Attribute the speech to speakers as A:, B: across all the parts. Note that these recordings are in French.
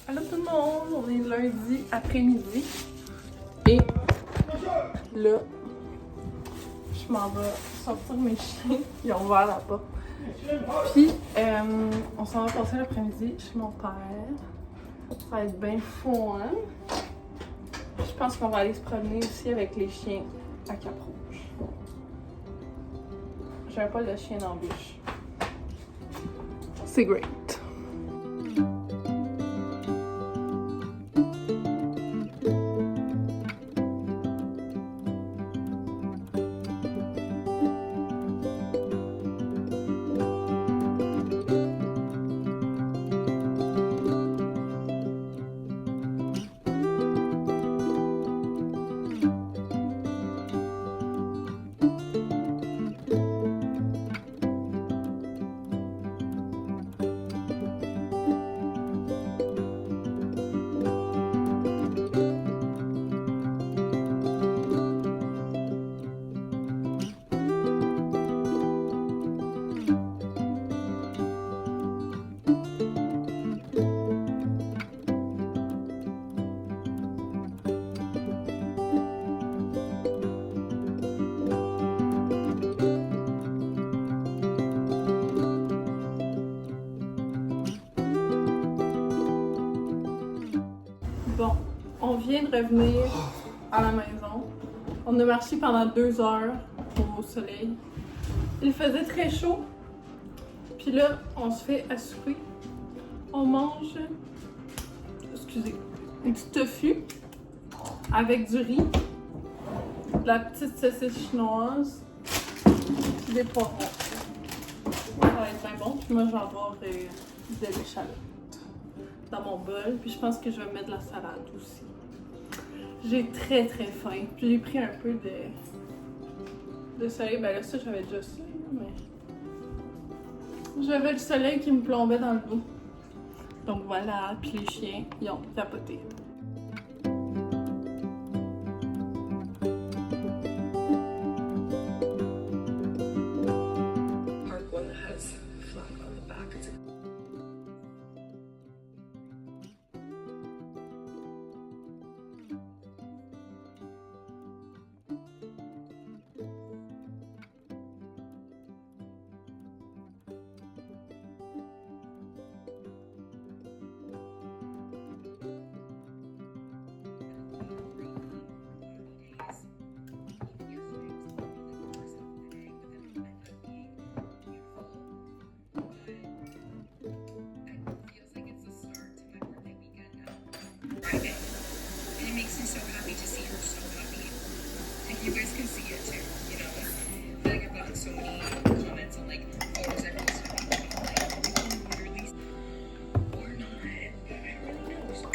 A: Allô tout le monde, on est lundi après-midi et là, je m'en vais sortir mes chiens, ils ont ouvert la porte. Puis, on s'en va passer l'après-midi chez mon père. Ça va être bien fun. Je pense qu'on va aller se promener aussi avec les chiens à Cap-Rouge. J'ai un poil de chien dans la bouche. C'est great. Bon, on vient de revenir à la maison. On a marché pendant 2 heures au soleil. Il faisait très chaud. Puis là, on se fait à souper. On mange, excusez, une petite tofu avec du riz, de la petite saucisse chinoise, des poivrons. Ça va être bien bon. Puis moi, je vais avoir de l'échalote dans mon bol, puis je pense que je vais mettre de la salade aussi. J'ai très faim, puis j'ai pris un peu de soleil. Ben là, ça, j'avais déjà ça, mais j'avais le soleil qui me plombait dans le dos. Donc voilà, puis les chiens, ils ont capoté.
B: Friday. And it makes me so happy to see her so happy. And you guys can see it too, you know. I feel like I've gotten so many comments on like photos I posted on like literally or not. I don't really know. So,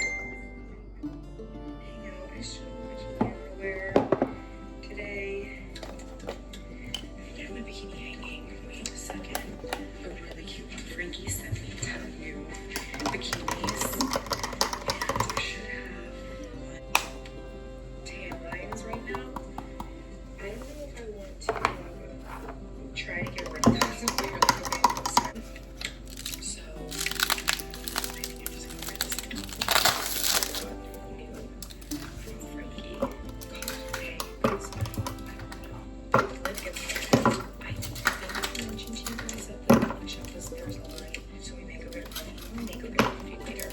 B: hang out. I should wear today. I have my bikini hanging. Wait a second. A really cute one. Frankie sent me to you bikinis. Try to get rid of that. So, I think I'm just gonna wear this new from Frankie Cosplay. Let's get started. I think I mentioned to you guys that the coffee shop is there's a line, so we make a bit of money. We'll make a bit of money later.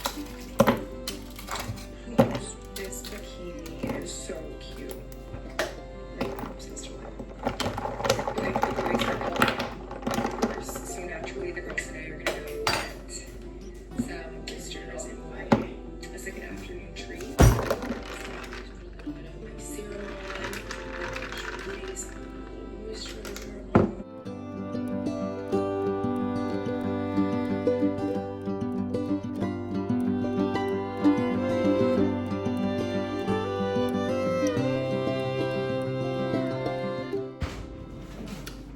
B: This bikini is so cute. I'm obsessed with it. So naturally, the girls today are gonna go get some oysters in my as like an afternoon treat. A little bit of my serum on, some moisturizer on.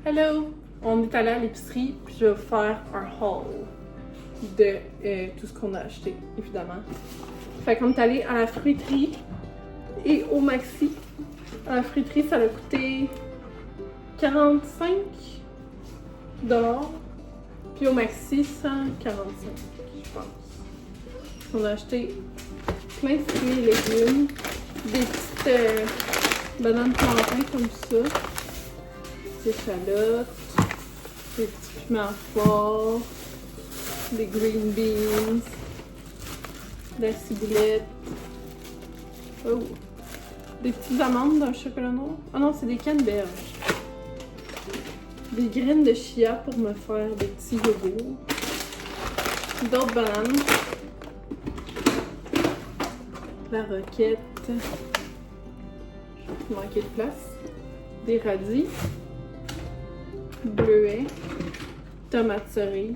A: Hello! On est allé à l'épicerie, puis je vais vous faire un haul de tout ce qu'on a acheté, évidemment. Fait qu'on est allé à la fruiterie et au Maxi. À la fruiterie, ça a coûté 45 $. Puis au Maxi, 145, je pense. On a acheté plein de fruits et légumes, des petites bananes plantains comme ça, des échalotes, des petits piments forts, des green beans, de la ciboulette, oh, des petites amandes d'un chocolat noir. Ah non, c'est des canneberges. Des graines de chia pour me faire des petits yogourts. D'autres bananes. La roquette. Il manquait de place. Des radis. Bleuets. Tomates cerises.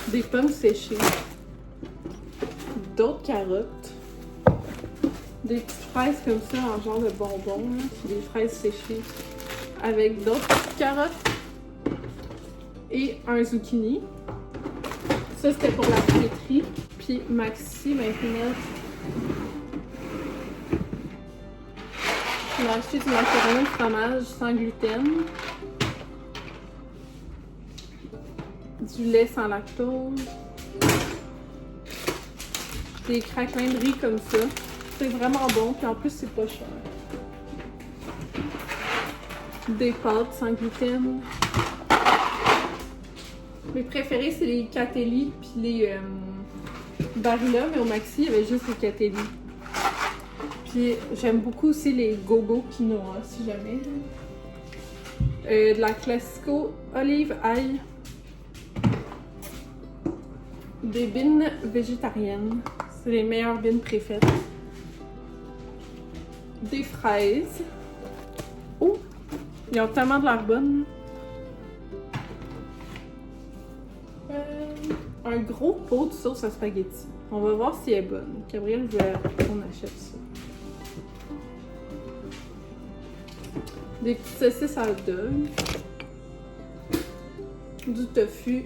A: Des pommes séchées. D'autres carottes. Des petites fraises comme ça en genre de bonbons. Là. Des fraises séchées. Avec d'autres petites carottes. Et un zucchini. Ça, c'était pour la friterie. Puis Maxi, maintenant, on a acheté du macaroni de fromage sans gluten. Du lait sans lactose. Des craquelins de riz comme ça. C'est vraiment bon, puis en plus, c'est pas cher. Des pâtes sans gluten. Mes préférés, c'est les Catelli puis les Barilla, mais au Maxi, il y avait juste les Catelli. Puis j'aime beaucoup aussi les Gogo quinoa, si jamais. De la Classico olive ail. Des bines végétariennes. C'est les meilleures bines préfaites. Des fraises. Oh! Ils ont tellement de l'air bonnes. Un gros pot de sauce à spaghetti. On va voir si elle est bonne. Gabriel veut qu'on achète ça. Des petites saucisses à hot dog. Du tofu.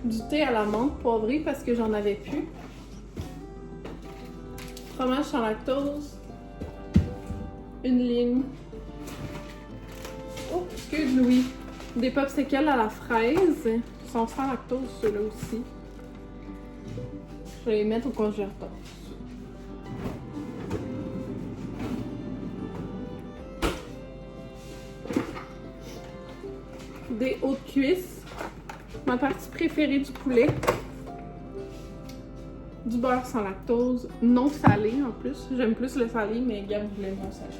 A: Du thé à la menthe poivrée parce que j'en avais plus. Fromage sans lactose. Une lime. Oh, excuse Louis. Des popsicles à la fraise. Ils sont sans lactose, ceux-là aussi. Je vais les mettre au congélateur. Des hautes cuisses. Ma partie préférée du poulet. Du beurre sans lactose. Non salé en plus. J'aime plus le salé, mais Gab voulait non salé.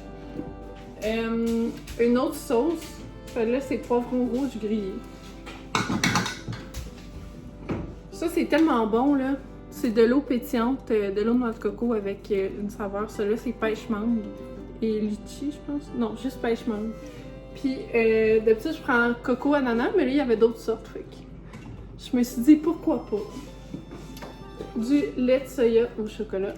A: Une autre sauce. Celle-là, c'est poivrons rouges grillés. Ça, c'est tellement bon, là. C'est de l'eau pétillante, de l'eau de noix de coco avec une saveur. Celui-là, c'est pêche mangue et litchi, je pense. Non, juste pêche mangue. Puis, d'habitude, je prends coco ananas, mais là, il y avait d'autres sortes. Fait que je me suis dit, pourquoi pas? Du lait de soya au chocolat.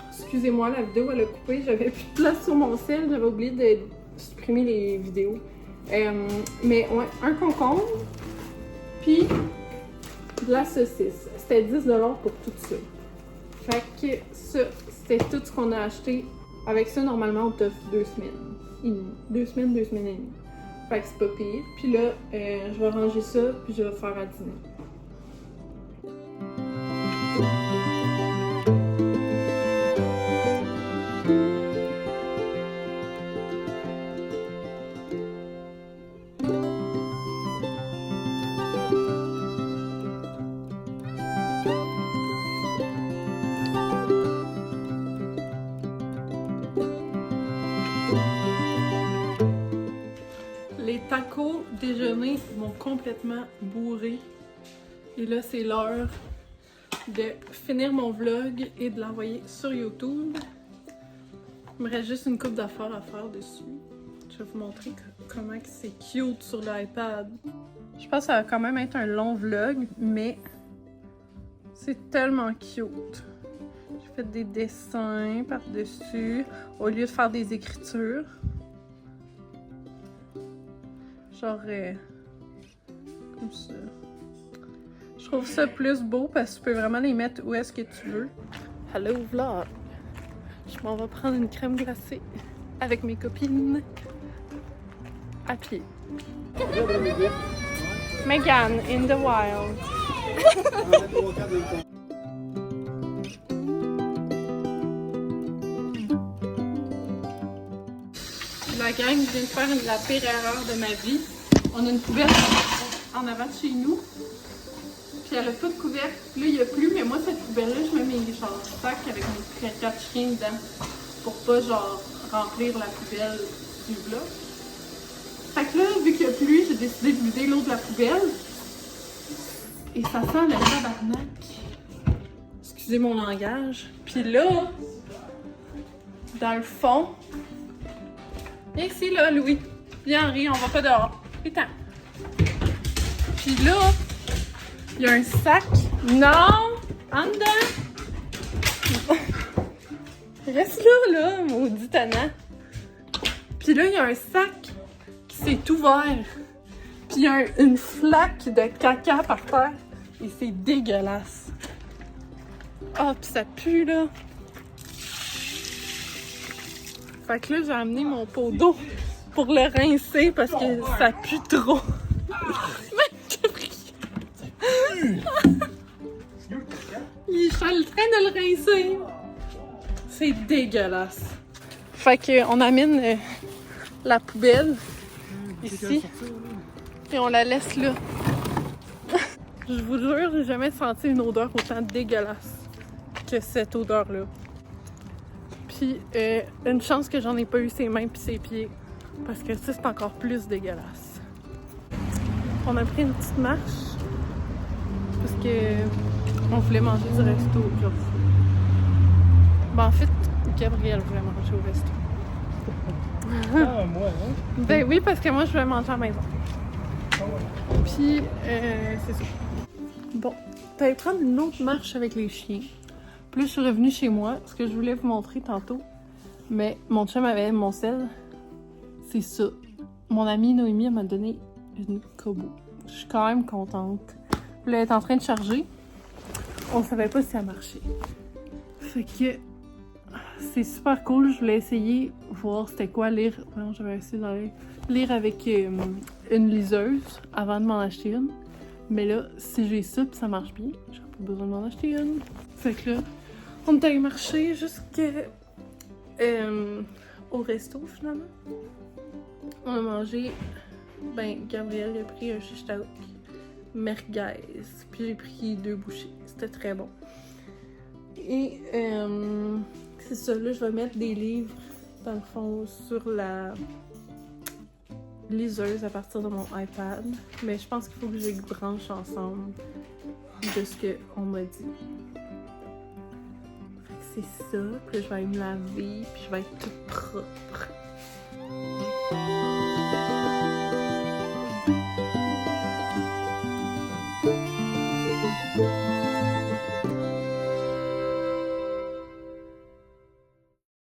A: Excusez-moi, la vidéo, elle a coupé. J'avais plus de place sur mon sel. J'avais oublié de supprimer les vidéos. Mais ouais, un concombre, puis de la saucisse. C'était 10$ pour tout ça. Fait que ça, c'était tout ce qu'on a acheté. Avec ça, normalement, on t'offre 2 semaines. 2 semaines et demie. Fait que c'est pas pire. Puis là, je vais ranger ça, puis je vais faire à dîner. Les tacos déjeuner m'ont complètement bourré. Et là, c'est l'heure de finir mon vlog et de l'envoyer sur YouTube. Il me reste juste une coupe d'affaires à faire dessus. Je vais vous montrer comment c'est cute sur l'iPad. Je pense que ça va quand même être un long vlog, mais c'est tellement cute. J'ai fait des dessins par-dessus au lieu de faire des écritures. Genre, comme ça. Je trouve ça plus beau parce que tu peux vraiment les mettre où est-ce que tu veux. Hello vlog! Je m'en vais prendre une crème glacée avec mes copines à pied. Megan in the wild. La gang vient de faire la pire erreur de ma vie. On a une poubelle en avant de chez nous. Puis elle a pas de couvercle. Là, il n'y a plus, mais moi, cette poubelle-là, je mets mes genre, sacs avec mes caca de chien dedans. Pour pas, genre, remplir la poubelle du bloc. Fait que là, vu qu'il n'y a plus, j'ai décidé de vider l'eau de la poubelle. Et ça sent le tabarnak. Excusez mon langage. Puis là, dans le fond... Et ici, là, Louis. Viens, Henri, on va pas dehors. Putain. Puis là, il y a un sac. Non! En dedans! Reste là, maudit tannant. Puis là, il y a un sac qui s'est ouvert. Puis il y a une flaque de caca par terre. Et c'est dégueulasse. Ah, puis ça pue, là. Fait que là, j'ai amené mon pot d'eau pour le rincer parce que ça pue trop. Je suis en train de le rincer. C'est dégueulasse. Fait qu'on amène la poubelle ici et on la laisse là. Je vous jure, j'ai jamais senti une odeur autant dégueulasse que cette odeur-là. Puis une chance que j'en ai pas eu ses mains puis ses pieds parce que ça c'est encore plus dégueulasse. On a pris une petite marche parce que on voulait manger du resto aujourd'hui. Ben en fait, Gabriel voulait manger au resto.
C: Ah, moi, hein?
A: Ben oui, parce que moi je voulais manger à la maison. Puis c'est ça. Bon, t'allais prendre une autre marche avec les chiens. Puis là, je suis revenue chez moi, ce que je voulais vous montrer tantôt. Mais mon chum avait mon sel. C'est ça. Mon amie Noémie m'a donné une Kobo. Je suis quand même contente. Puis là, elle est en train de charger. On savait pas si ça marchait. Fait que c'est super cool. Je voulais essayer, voir c'était quoi lire. Non, j'avais essayé d'aller lire avec une liseuse avant de m'en acheter une. Mais là, si j'ai ça puis ça marche bien, j'ai pas besoin de m'en acheter une. Fait que là, on est allé marcher jusqu'au resto finalement. On a mangé, Gabriel a pris un shish taouk merguez, puis j'ai pris 2 bouchées. C'était très bon. Et c'est ça, là je vais mettre des livres dans le fond sur la liseuse à partir de mon iPad. Mais je pense qu'il faut que je les branche ensemble de ce qu'on m'a dit. C'est ça, puis là, je vais aller me laver, puis je vais être toute propre.